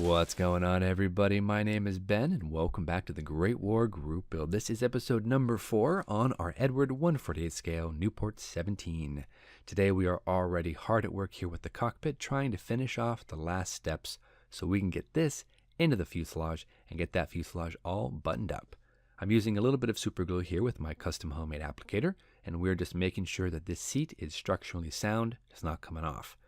What's going on, everybody? My name is Ben, and welcome back to the Great War Group Build. This is episode number 4 on our Eduard 1/48 scale Nieuport 17. Today we are already hard at work here with the cockpit, trying to finish off the last steps so we can get this into the fuselage and get that fuselage all buttoned up. I'm using a little bit of super glue here with my custom homemade applicator, and we're just making sure that this seat is structurally sound. It's not coming off.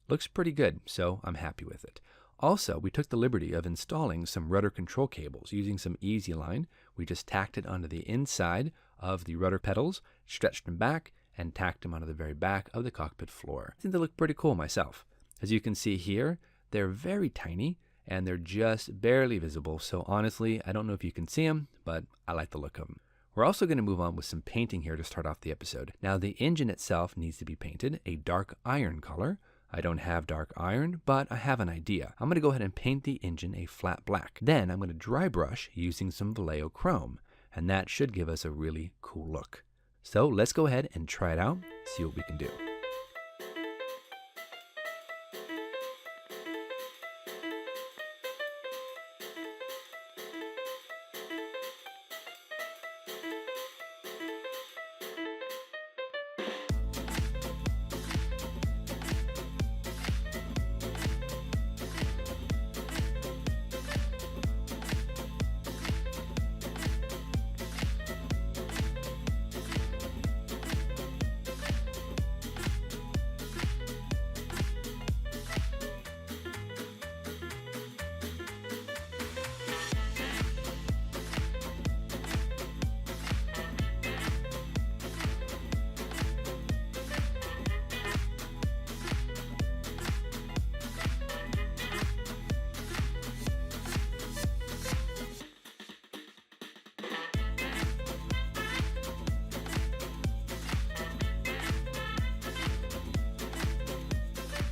Looks pretty good, so I'm happy with it. Also, we took the liberty of installing some rudder control cables using some easy line. We just tacked it onto the inside of the rudder pedals, stretched them back, and tacked them onto the very back of the cockpit floor. I think they look pretty cool myself. As you can see here, they're very tiny and they're just barely visible. So honestly, I don't know if you can see them, but I like the look of them. We're also going to move on with some painting here to start off the episode. Now, the engine itself needs to be painted a dark iron color. I don't have dark iron, but I have an idea. I'm going to go ahead and paint the engine a flat black. Then I'm going to dry brush using some Vallejo chrome, and that should give us a really cool look. So let's go ahead and try it out, see what we can do.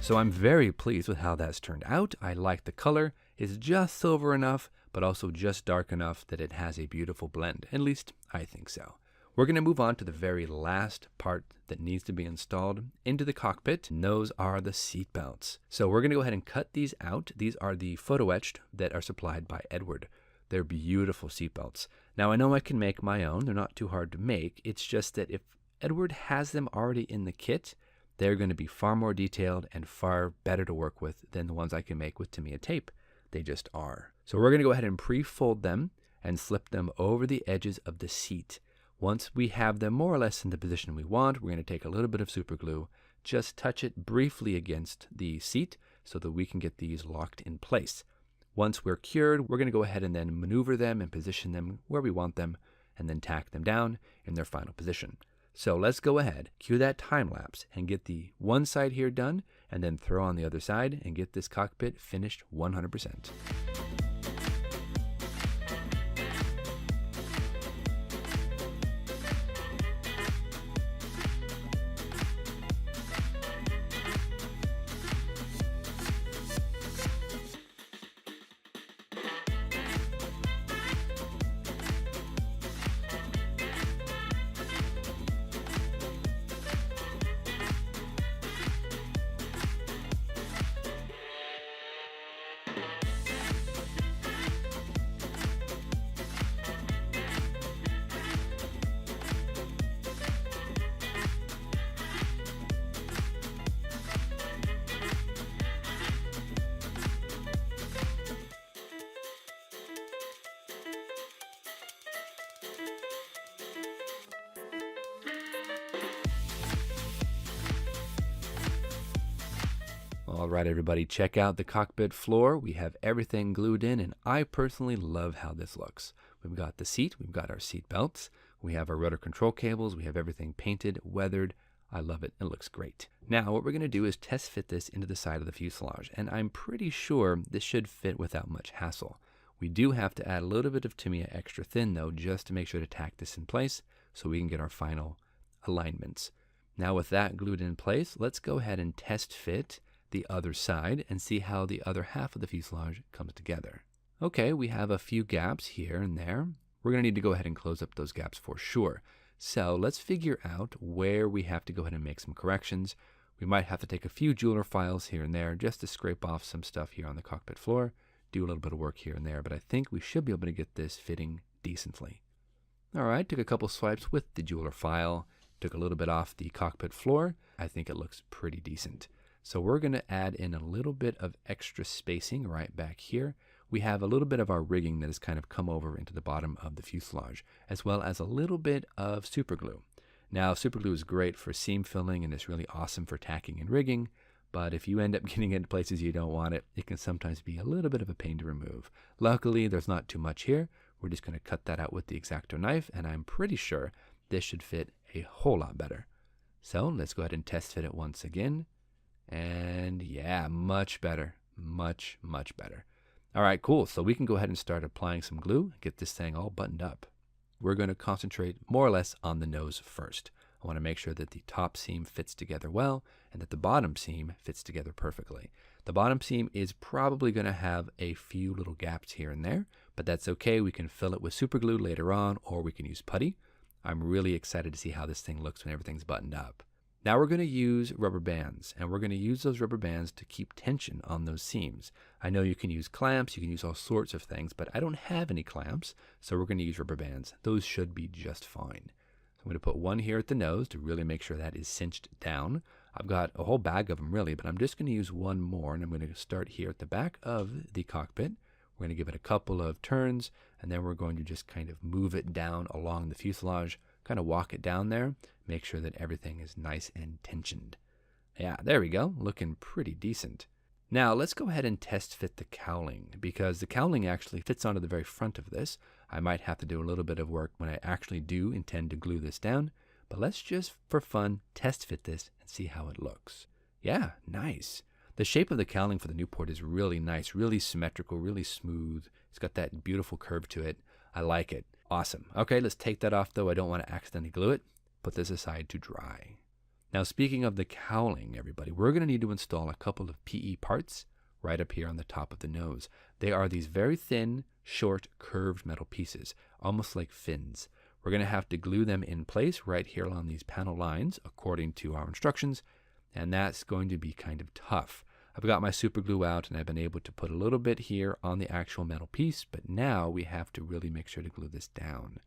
So I'm very pleased with how that's turned out. I like the color. It's just silver enough, but also just dark enough that it has a beautiful blend. At least I think so. We're going to move on to the very last part that needs to be installed into the cockpit, and those are the seat belts. So we're going to go ahead and cut these out. These are the photo etched that are supplied by Eduard. They're beautiful seat belts. Now I know I can make my own. They're not too hard to make. It's just that if Eduard has them already in the kit, they're going to be far more detailed and far better to work with than the ones I can make with Tamiya tape. They just are. So we're going to go ahead and pre-fold them and slip them over the edges of the seat. Once we have them more or less in the position we want, we're going to take a little bit of super glue, just touch it briefly against the seat so that we can get these locked in place. Once we're cured, we're going to go ahead and then maneuver them and position them where we want them and then tack them down in their final position. So let's go ahead, cue that time lapse, and get the one side here done, and then throw on the other side and get this cockpit finished 100%. All right, everybody, check out the cockpit floor. We have everything glued in, and I personally love how this looks. We've got the seat, we've got our seat belts, we have our rudder control cables, we have everything painted, weathered. I love it. It looks great. Now, what we're going to do is test fit this into the side of the fuselage, and I'm pretty sure this should fit without much hassle. We do have to add a little bit of Tamiya extra thin, though, just to make sure to tack this in place so we can get our final alignments. Now, with that glued in place, let's go ahead and test fit the other side and see how the other half of the fuselage comes together. Okay, we have a few gaps here and there. We're going to need to go ahead and close up those gaps for sure. So let's figure out where we have to go ahead and make some corrections. We might have to take a few jeweler files here and there just to scrape off some stuff here on the cockpit floor. do a little bit of work here and there, but I think we should be able to get this fitting decently. All right, took a couple swipes with the jeweler file, took a little bit off the cockpit floor. I think it looks pretty decent. So we're going to add in a little bit of extra spacing right back here. We have a little bit of our rigging that has kind of come over into the bottom of the fuselage, as well as a little bit of super glue. Now, super glue is great for seam filling and it's really awesome for tacking and rigging, but if you end up getting it in places you don't want it, it can sometimes be a little bit of a pain to remove. Luckily, there's not too much here. We're just going to cut that out with the X-Acto knife, and I'm pretty sure this should fit a whole lot better. So let's go ahead and test fit it once again. And yeah, much better, much better. All right, cool. So we can go ahead and start applying some glue, get this thing all buttoned up. We're going to concentrate more or less on the nose first. I want to make sure that the top seam fits together well and that the bottom seam fits together perfectly. The bottom seam is probably going to have a few little gaps here and there, but that's okay. We can fill it with super glue later on, or we can use putty. I'm really excited to see how this thing looks when everything's buttoned up. Now we're going to use rubber bands, and we're going to use those rubber bands to keep tension on those seams. I know you can use clamps, you can use all sorts of things, but I don't have any clamps, so we're going to use rubber bands. Those should be just fine. So I'm going to put one here at the nose to really make sure that is cinched down. I've got a whole bag of them really, but I'm just going to use one more, and I'm going to start here at the back of the cockpit. We're going to give it a couple of turns, and then we're going to just kind of move it down along the fuselage, kind of walk it down there, make sure that everything is nice and tensioned. Yeah, there we go, looking pretty decent. Now let's go ahead and test fit the cowling, because the cowling actually fits onto the very front of this. I might have to do a little bit of work when I actually do intend to glue this down, but let's just, for fun, test fit this and see how it looks. Yeah, nice. The shape of the cowling for the Nieuport is really nice, really symmetrical, really smooth. It's got that beautiful curve to it. I like it. Awesome. Okay, let's take that off though. I don't want to accidentally glue it. Put this aside to dry. Now, speaking of the cowling, everybody, we're going to need to install a couple of PE parts right up here on the top of the nose. They are these very thin, short, curved metal pieces, almost like fins. We're going to have to glue them in place right here along these panel lines according to our instructions, and that's going to be kind of tough. I've got my super glue out and I've been able to put a little bit here on the actual metal piece, but now we have to really make sure to glue this down.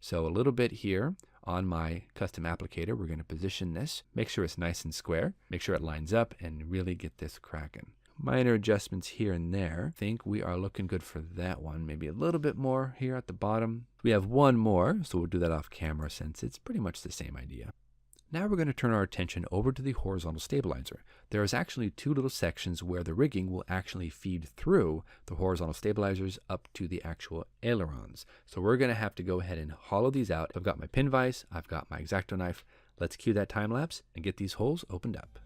So a little bit here on my custom applicator, we're going to position this, make sure it's nice and square, make sure it lines up, and really get this cracking. Minor adjustments here and there. I think we are looking good for that one. Maybe a little bit more here at the bottom. We have one more, so we'll do that off camera since it's pretty much the same idea. Now we're going to turn our attention over to the horizontal stabilizer. There is actually two little sections where the rigging will actually feed through the horizontal stabilizers up to the actual ailerons. So we're going to have to go ahead and hollow these out. I've got my pin vise, I've got my X-Acto knife. Let's cue that time lapse and get these holes opened up.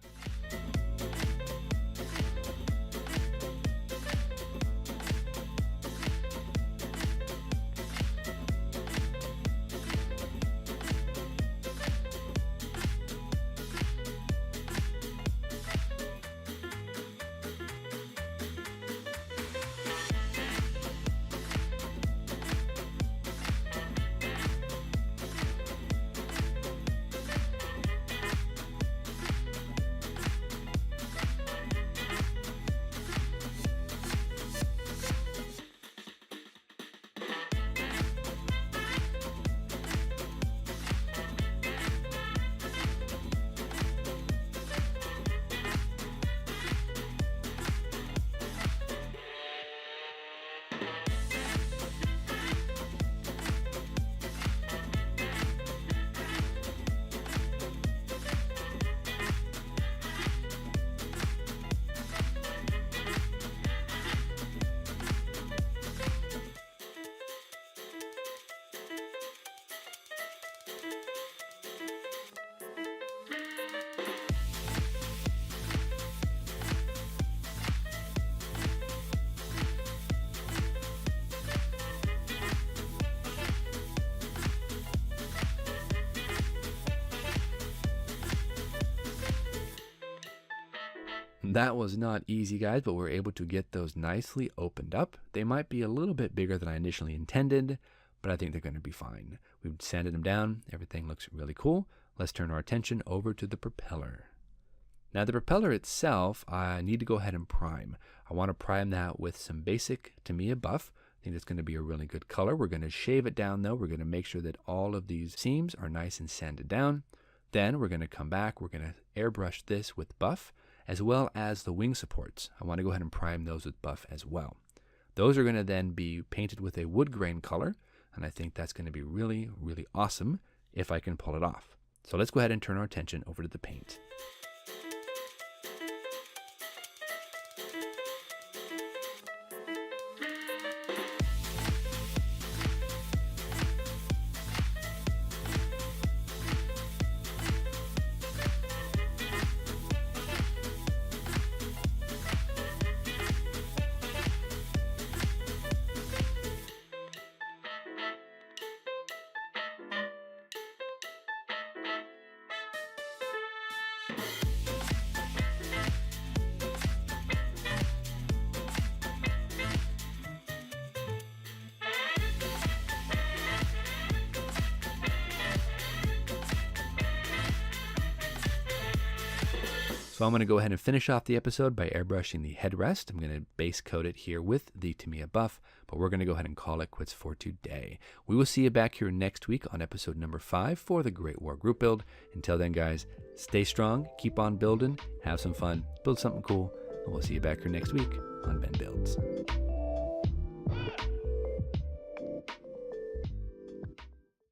That was not easy, guys, but we're able to get those nicely opened up. They might be a little bit bigger than I initially intended, but I think they're going to be fine. We've sanded them down. Everything looks really cool. Let's turn our attention over to the propeller. Now the propeller itself, I need to go ahead and prime. I want to prime that with some basic Tamiya buff. I think it's going to be a really good color. We're going to shave it down though. We're going to make sure that all of these seams are nice and sanded down. Then we're going to come back. We're going to airbrush this with buff, as well as the wing supports. I want to go ahead and prime those with buff as well. Those are going to then be painted with a wood grain color, and I think that's going to be really, really awesome if I can pull it off. So let's go ahead and turn our attention over to the paint. So I'm going to go ahead and finish off the episode by airbrushing the headrest. I'm going to base coat it here with the Tamiya buff, but we're going to go ahead and call it quits for today. We will see you back here next week on episode number 5 for the Great War Group Build. Until then, guys, stay strong, keep on building, have some fun, build something cool, and we'll see you back here next week on Ben Builds.